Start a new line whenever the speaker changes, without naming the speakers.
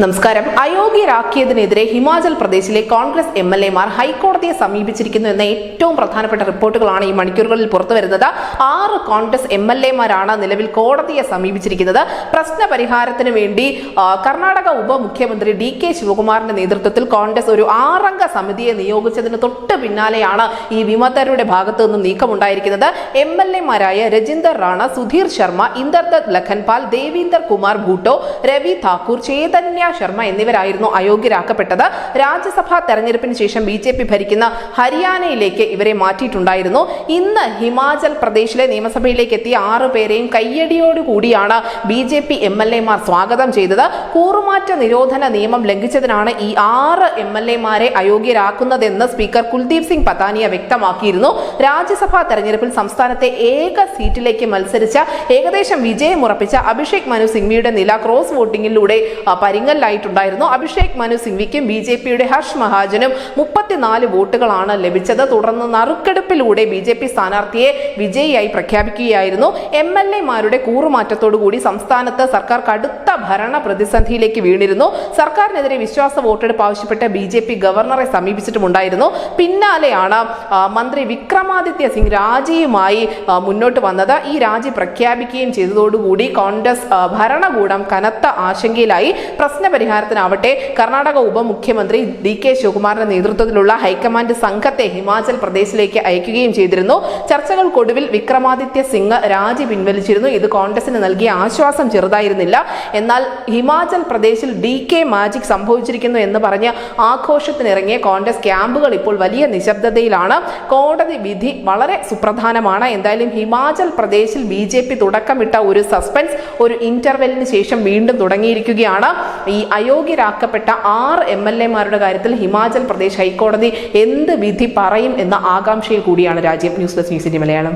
നമസ്കാരം. അയോഗ്യരാക്കിയതിനെതിരെ ഹിമാചൽ പ്രദേശിലെ കോൺഗ്രസ് എംഎൽഎമാർ ഹൈക്കോടതിയെ സമീപിച്ചിരിക്കുന്നു എന്ന ഏറ്റവും പ്രധാനപ്പെട്ട റിപ്പോർട്ടുകളാണ് ഈ മണിക്കൂറുകളിൽ പുറത്തുവരുന്നത്. 6 കോൺഗ്രസ് എംഎൽഎമാരാണ് നിലവിൽ കോടതിയെ സമീപിച്ചിരിക്കുന്നത്. പ്രശ്ന പരിഹാരത്തിന് വേണ്ടി കർണാടക ഉപമുഖ്യമന്ത്രി DK ശിവകുമാറിന്റെ നേതൃത്വത്തിൽ കോൺഗ്രസ് ഒരു 6 അംഗ സമിതിയെ നിയോഗിച്ചതിന് തൊട്ട് പിന്നാലെയാണ് ഈ വിമതരുടെ ഭാഗത്തു നിന്നും നീക്കമുണ്ടായിരിക്കുന്നത്. എംഎൽഎമാരായ രജിന്ദർ റാണ, സുധീർ ശർമ്മ, ഇന്ദർദത്ത് ലഖൻപാൽ, ദേവീന്ദർ കുമാർ ഭൂട്ടോ, രവി താക്കൂർ, ചേതന്യ ശർമ്മ എന്നിവരായിരുന്നു അയോഗ്യരാക്കപ്പെട്ടത്. രാജ്യസഭാ തെരഞ്ഞെടുപ്പിന് ശേഷം BJP ഭരിക്കുന്ന ഹരിയാനയിലേക്ക് ഇവരെ മാറ്റിയിട്ടുണ്ടായിരുന്നു. ഇന്ന് ഹിമാചൽ പ്രദേശിലെ നിയമസഭയിലേക്ക് എത്തിയ 6 പേരെയും കയ്യടിയോടുകൂടിയാണ് BJP MLAമാർ സ്വാഗതം ചെയ്തത്. കൂറുമാറ്റ നിരോധന നിയമം ലംഘിച്ചതിനാണ് ഈ 6 MLAമാരെ അയോഗ്യരാക്കുന്നതെന്ന് സ്പീക്കർ കുൽദീപ് സിംഗ് പത്താനിയ വ്യക്തമാക്കിയിരുന്നു. രാജ്യസഭാ തെരഞ്ഞെടുപ്പിൽ സംസ്ഥാനത്തെ ഏക സീറ്റിലേക്ക് മത്സരിച്ച ഏകദേശം വിജയമുറപ്പിച്ച അഭിഷേക് മനു സിംഗ്വിയുടെ നില ക്രോസ് വോട്ടിംഗിലൂടെ ായിട്ടുണ്ടായിരുന്നു. അഭിഷേക് മനു സിംഗ്വിക്കും BJPയുടെ ഹർഷ് മഹാജനും 34 വോട്ടുകളാണ് ലഭിച്ചത്. തുടർന്ന് നറുക്കെടുപ്പിലൂടെ BJP സ്ഥാനാർത്ഥിയെ വിജയിയായി പ്രഖ്യാപിക്കുകയായിരുന്നു. MLAമാരുടെ കൂറുമാറ്റത്തോടുകൂടി സംസ്ഥാനത്ത് സർക്കാർ കടുത്ത ഭരണ പ്രതിസന്ധിയിലേക്ക് വീണിരുന്നു. സർക്കാരിനെതിരെ വിശ്വാസ വോട്ടെടുപ്പ് ആവശ്യപ്പെട്ട് BJP ഗവർണറെ സമീപിച്ചിട്ടുമുണ്ടായിരുന്നു. പിന്നാലെയാണ് മന്ത്രി വിക്രമാദിത്യ സിംഗ് രാജിയുമായി മുന്നോട്ട് വന്നത്. ഈ രാജി പ്രഖ്യാപിക്കുകയും ചെയ്തതോടുകൂടി കോൺഗ്രസ് ഭരണകൂടം കനത്ത ആശങ്കയിലായി. പ്രശ്നപരിഹാരത്തിനാവട്ടെ കർണാടക ഉപമുഖ്യമന്ത്രി DK ശിവകുമാറിന്റെ നേതൃത്വത്തിലുള്ള ഹൈക്കമാൻഡ് സംഘത്തെ ഹിമാചൽ പ്രദേശിലേക്ക് അയക്കുകയും ചെയ്തിരുന്നു. ചർച്ചകൾക്കൊടുവിൽ വിക്രമാദിത്യ സിംഗ് രാജി പിൻവലിച്ചിരുന്നു. ഇത് കോൺഗ്രസിന് നൽകിയ ആശ്വാസം ചെറുതായിരുന്നില്ല. എന്നാൽ ഹിമാചൽ പ്രദേശിൽ DK മാജിക് സംഭവിച്ചിരിക്കുന്നു എന്ന് പറഞ്ഞ് ആഘോഷത്തിനിറങ്ങിയ കോൺഗ്രസ് ക്യാമ്പുകൾ ഇപ്പോൾ വലിയ നിശബ്ദതയിലാണ്. കോടതി വിധി വളരെ സുപ്രധാനമാണ്. എന്തായാലും ഹിമാചൽ പ്രദേശിൽ BJP തുടക്കമിട്ട ഒരു സസ്പെൻസ് ഒരു ഇന്റർവെല്ലിന് ശേഷം വീണ്ടും തുടങ്ങിയിരിക്കുകയാണ്. ഈ അയോഗ്യരാക്കപ്പെട്ട 6 MLAമാരുടെ കാര്യത്തിൽ ഹിമാചൽ പ്രദേശ് ഹൈക്കോടതി എന്ത് വിധി പറയും എന്ന ആകാംക്ഷയിൽ കൂടിയാണ് രാജ്യം. News desk news India Malayalam.